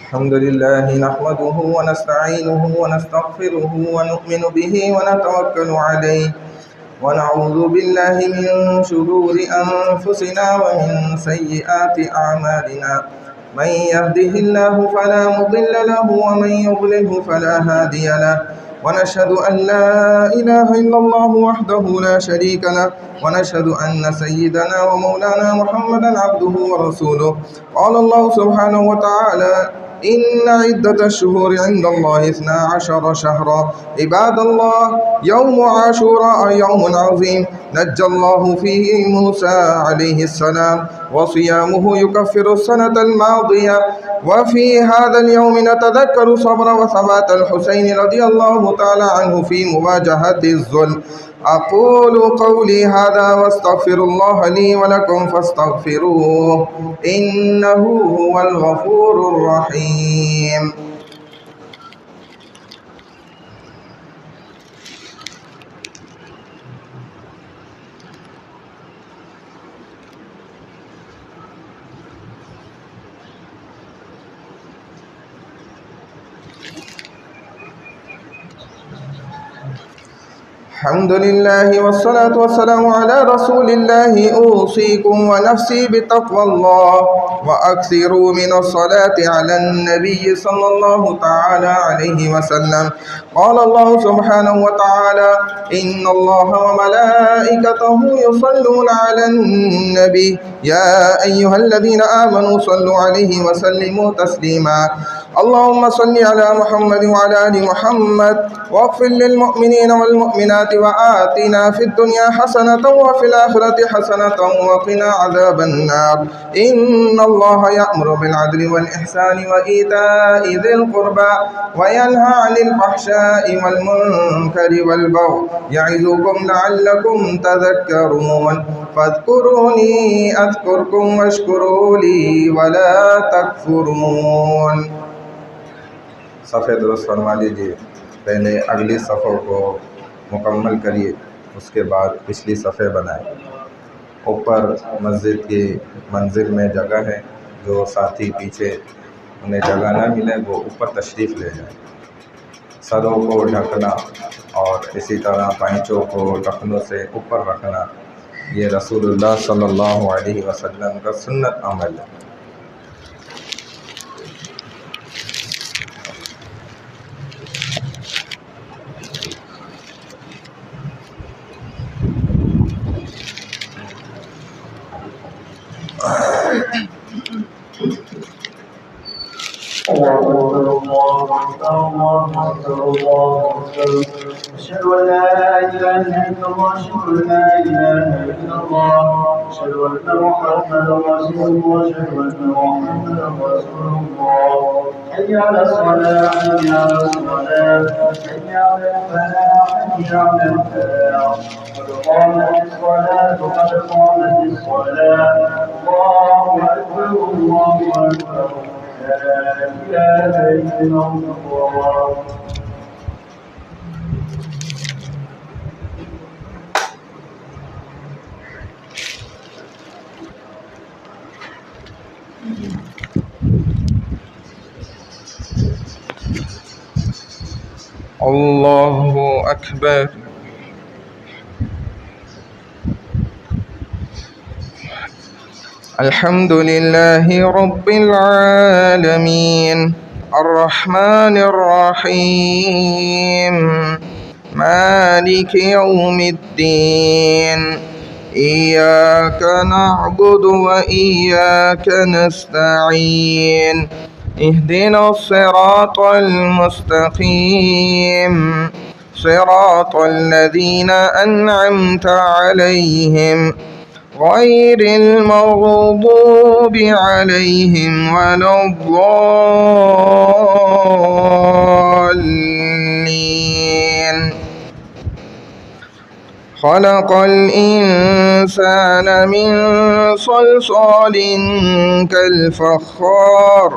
الحمد لله نحمده ونستعينه ونستغفره ونؤمن به ونتوكل عليه ونعوذ بالله من شرور أنفسنا ومن سيئات أعمالنا. من يهده الله فلا مضل له ومن يضلله فلا هادي له، ونشهد أن لا إله إلا الله وحده لا شريك له، ونشهد أن سيدنا ومولانا محمدا عبده ورسوله. قال الله سبحانه وتعالى: إن عدة الشهور عند الله 12 شهرا. عباد الله، يوم عاشوراء يوم عظيم نجى الله فيه موسى عليه السلام، وصيامه يكفر السنة الماضية. وفي هذا اليوم نتذكر صبر وثبات الحسين رضي الله تعالى عنه في مواجهة الظلم. أقول قولي هذا واستغفر الله لي ولكم فاستغفروه إنه هو الغفور الرحيم. الحمد لله والصلاة والسلام على رسول الله. أوصيكم ونفسي بتقوى الله، وأكثروا من الصلاة على النبي صلى الله تعالى عليه وسلم. قال الله سبحانه وتعالى: إن الله وملائكته يصلون على النبي يا أيها الذين آمنوا صلوا عليه وسلموا تسليما. اللهم صل على محمد وعلى آل محمد، واغفر للمؤمنين والمؤمنات، وآتنا في الدنيا حسنة وفي الآخرة حسنة وقنا عذاب النار. إن الله يأمر بالعدل والإحسان وإيتاء ذي القربى وينهى عن الفحشاء والمنكر والبغي يعظكم لعلكم تذكرون. فاذكروني أذكركم واشكروا لي ولا تكفرون. सफ़े दुरुस्त फरमा लीजिए। पहले अगली सफ़ों को मुकम्मल करिए, उसके बाद पिछली सफ़े बनाएं। ऊपर मस्जिद की मंजिल में जगह है, जो साथी पीछे उन्हें जगह न मिले वो ऊपर तशरीफ़ ले जाएं। सरों को ढकना और इसी तरह पैंचों को टखनों से ऊपर रखना, ये रसूलुल्लाह सल्लल्लाहु अलैहि वसल्लम का सुन्नत अमल है। أشهد أن لا إله إلا الله، أشهد أن لا إله إلا الله، أشهد أن محمدا رسول الله، أشهد أن محمدا رسول الله. حي على الصلاة، حي على الصلاة، حي على الفلاح، حي على الفلاح. قد قامت الصلاة، قد قامت الصلاة. الله أكبر، الله أكبر، لا إله إلا الله. الله أكبر. الحمد لله رب العالمين، الرحمن الرحيم، مالك يوم الدين. إياك نعبد وإياك نستعين، اهدنا الصراط المستقيم، صراط الذين أنعمت عليهم غير المغضوب عليهم ولا الضالين. خلق الإنسان من صلصال كالفخار،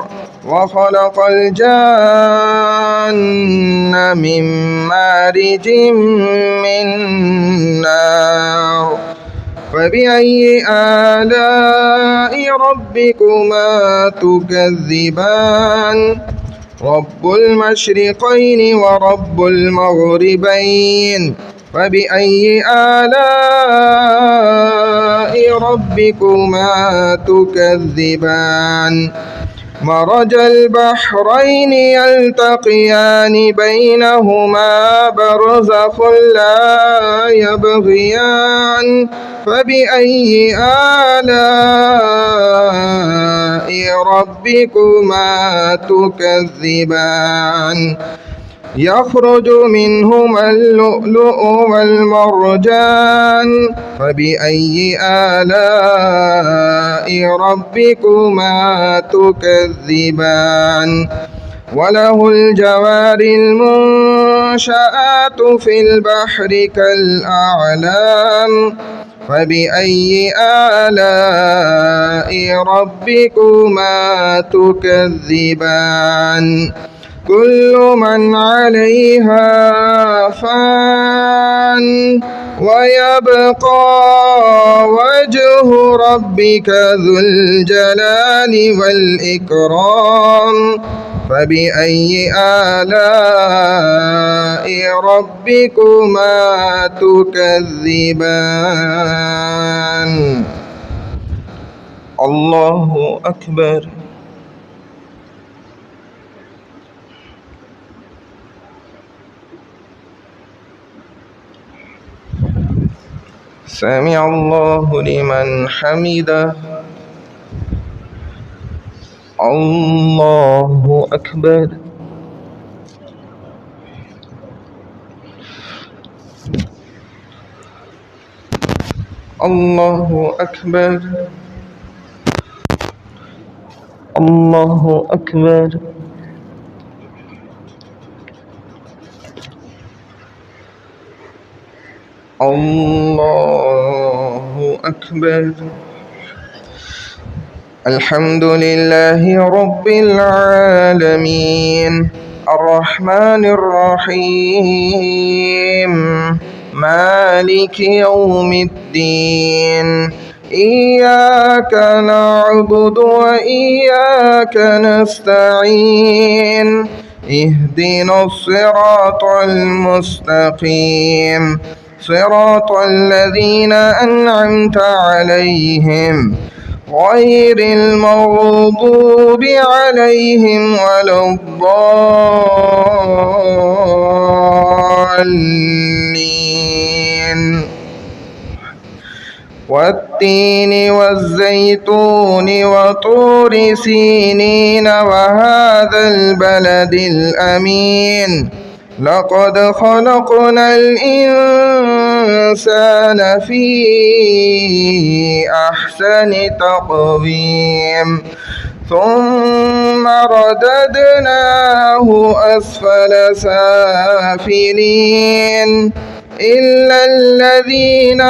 وخلق الجان من مارج من نار. فبأي آلاء ربكما تكذبان رب المشرقين ورب المغربين فبأي آلاء ربكما تكذبان مرج البحرين يلتقيان بينهما برزخ لا يبغيان فبأي آلاء ربكما تكذبان يخرج منهما اللؤلؤ والمرجان فبأي آلاء ربكما تكذبان وله الجوار المنشآت في البحر كالأعلام فبأي آلاء ربكما تكذبان كل من عليها فان ويبقى وجه ربك ذو الجلال والإكرام فبأي آلاء ربكما تكذبان الله أكبر سمع الله لمن حمده الله أكبر الله أكبر الله أكبر الله أكبر الحمد لله رب العالمين الرحمن الرحيم مالك يوم الدين إياك نعبد وإياك نستعين اهدنا الصراط المستقيم صراط الذين أنعمت عليهم غير المغضوب عليهم ولا الضالين والتين والزيتون وطور سينين وهذا البلد الأمين لقد خلقنا الإنسان في أحسن تقويم ثم رددناه أسفل سافلين إلا الذين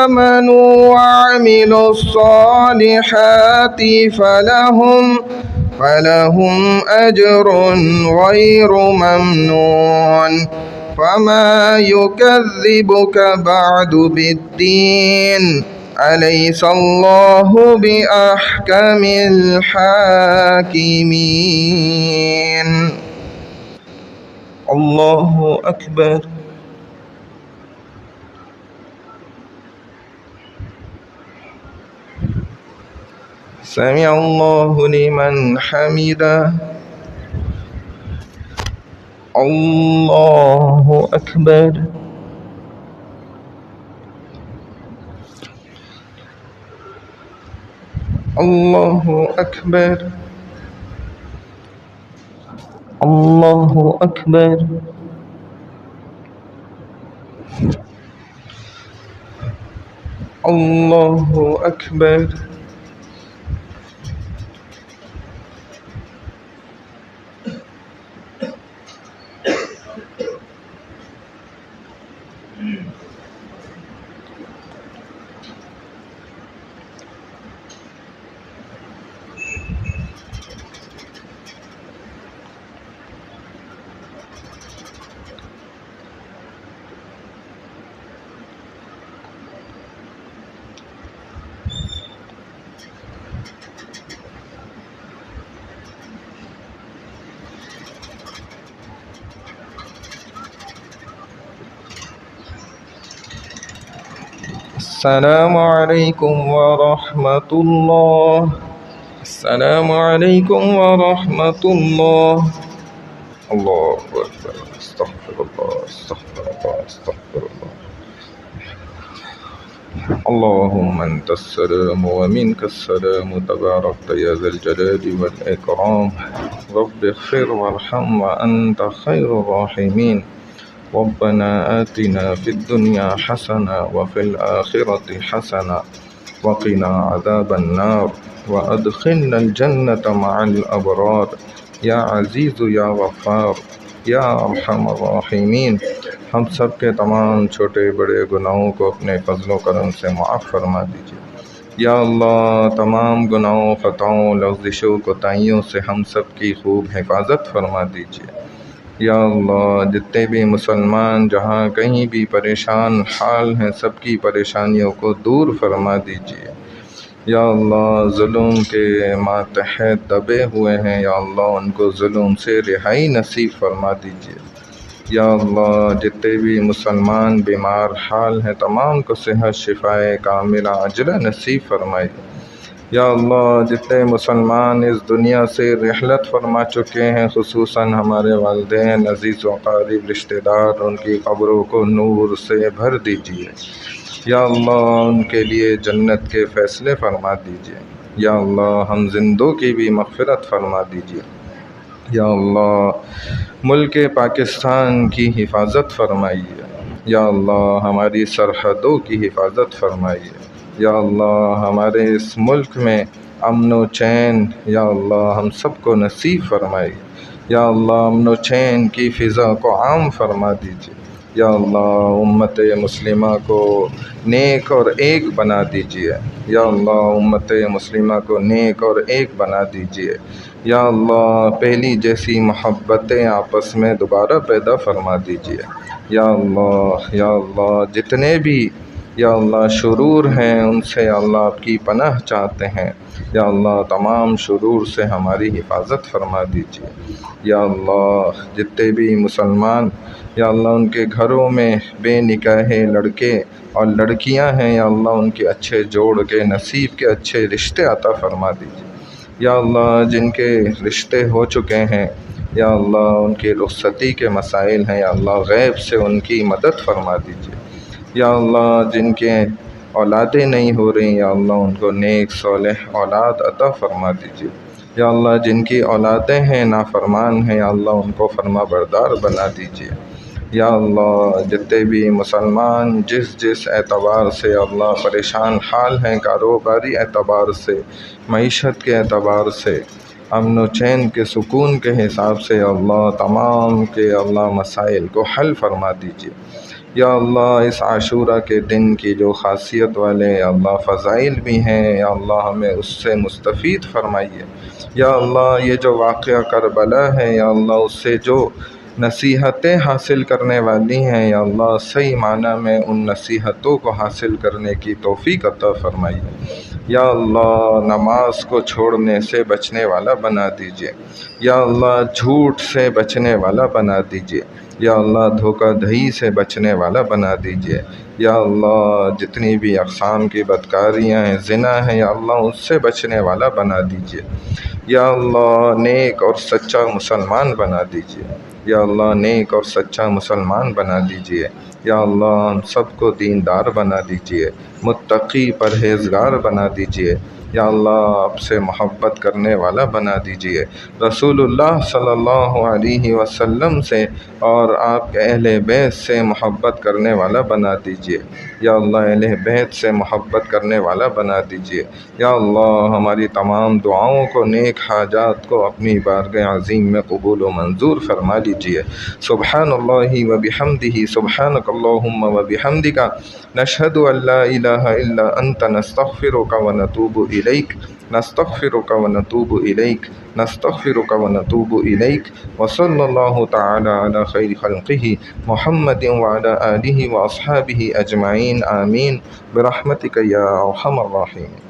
آمنوا وعملوا الصالحات فلهم أجر غير ممنون فما يكذبك بعد بالدين أليس الله بأحكم الحاكمين الله أكبر سمع الله لمن حمده الله أكبر الله أكبر الله أكبر الله أكبر السلام علیکم ورحمۃ اللہ. السلام علیکم ورحمۃ اللہ. اللہ اکبر. استغفر اللہ استغفر اللہ استغفر اللہ. اللهم انت السلام ومنك السلام تباركت يا ذا الجلال والإكرام. رب اغفر وارحم وأنت خير الراحمين. ربنا آتنا في الدنيا حسنة وفي الآخرة حسنة وقنا عذاب النار وأدخلنا الجنة مع الأبرار يا عزيز يا غفار یا ارحم الراحمین. ہم سب کے تمام چھوٹے بڑے گناہوں کو اپنے فضل و کرم سے معاف فرما دیجیے. یا اللہ تمام گناہوں خطاؤں لغزشوں کوتاہیوں سے ہم سب کی خوب حفاظت فرما دیجیے. یا اللہ جتنے بھی مسلمان جہاں کہیں بھی پریشان حال ہیں سب کی پریشانیوں کو دور فرما دیجیے. یا اللہ ظلم کے ماتحت دبے ہوئے ہیں یا اللہ ان کو ظلم سے رہائی نصیب فرما دیجیے. یا اللہ جتنے بھی مسلمان بیمار حال ہیں تمام کو صحت شفائے کاملہ عاجلہ نصیب فرمائیے. یا اللہ جتنے مسلمان اس دنیا سے رحلت فرما چکے ہیں خصوصاً ہمارے والدین عزیز و قریب رشتہ دار ان کی قبروں کو نور سے بھر دیجیے. یا اللہ ان کے لیے جنت کے فیصلے فرما دیجیے. یا اللہ ہم زندوں کی بھی مغفرت فرما دیجیے. یا اللہ ملک پاکستان کی حفاظت فرمائیے. یا اللہ ہماری سرحدوں کی حفاظت فرمائیے. یا اللہ ہمارے اس ملک میں امن و چین یا اللہ ہم سب کو نصیب فرمائیے. یا اللہ امن و چین کی فضا کو عام فرما دیجیے. یا اللہ امت مسلمہ کو نیک اور ایک بنا دیجیے. یا اللہ امت مسلمہ کو نیک اور ایک بنا دیجیے. یا اللہ پہلی جیسی محبتیں آپس میں دوبارہ پیدا فرما دیجیے. یا اللہ جتنے بھی یا اللہ شرور ہیں ان سے یا اللہ آپ کی پناہ چاہتے ہیں. یا اللہ تمام شرور سے ہماری حفاظت فرما دیجیے. یا اللہ جتنے بھی مسلمان یا اللہ ان کے گھروں میں بے نکاح لڑکے اور لڑکیاں ہیں یا اللہ ان کے اچھے جوڑ کے نصیب کے اچھے رشتے عطا فرما دیجیے. یا اللہ جن کے رشتے ہو چکے ہیں یا اللہ ان کی رخصتی کے مسائل ہیں یا اللہ غیب سے ان کی مدد فرما دیجیے. یا اللہ جن کے اولادیں نہیں ہو رہی یا اللہ ان کو نیک صالح اولاد عطا فرما دیجیے. یا اللہ جن کی اولادیں ہیں نافرمان ہیں یا اللہ ان کو فرما بردار بنا دیجیے. یا اللہ جتنے بھی مسلمان جس اعتبار سے اللہ پریشان حال ہیں کاروباری اعتبار سے معیشت کے اعتبار سے امن و چین کے سکون کے حساب سے اللہ تمام کے اللہ مسائل کو حل فرما دیجیے. یا اللہ اس عاشورہ کے دن کی جو خاصیت والے یا اللہ فضائل بھی ہیں یا اللہ ہمیں اس سے مستفید فرمائیے. یا اللہ یہ جو واقعہ کربلا ہے یا اللہ اس سے جو نصیحتیں حاصل کرنے والی ہیں یا اللہ صحیح معنی میں ان نصیحتوں کو حاصل کرنے کی توفیق عطا فرمائیے. یا اللہ نماز کو چھوڑنے سے بچنے والا بنا دیجیے. یا اللہ جھوٹ سے بچنے والا بنا دیجیے. یا اللہ دھوکہ دہی سے بچنے والا بنا دیجیے. یا اللہ جتنی بھی اقسام کی بدکاریاں ہیں زنا ہیں یا اللہ اس سے بچنے والا بنا دیجیے. یا اللہ نیک اور سچا مسلمان بنا دیجیے. یا اللہ نیک اور سچا مسلمان بنا دیجیے. یا اللہ ہم سب کو دیندار بنا دیجیے. متقی پرہیزگار بنا دیجیے. یا اللہ آپ سے محبت کرنے والا بنا دیجیے. رسول اللہ صلی اللہ علیہ وسلم سے اور آپ کے اہل بیت سے محبت کرنے والا بنا دیجیے. یا اللہ اہل بیت سے محبت کرنے والا بنا دیجیے. یا اللہ ہماری تمام دعاؤں کو نیک حاجات کو اپنی بارگاہ عظیم میں قبول و منظور فرما لیجیے. سبحان اللہ و بحمدہ سبحانک اللہم و بحمدک نشہد ان لا الہ الا انت نستغفرک و نتوب الیک نستغفرک و نتوب الیک نستغفرک و نتوب الیک وصلی اللہ تعالی علی خیر خلقہ محمد وعلی آلہ واصحابہ اجمعین آمین برحمتک یا ارحم الراحمین.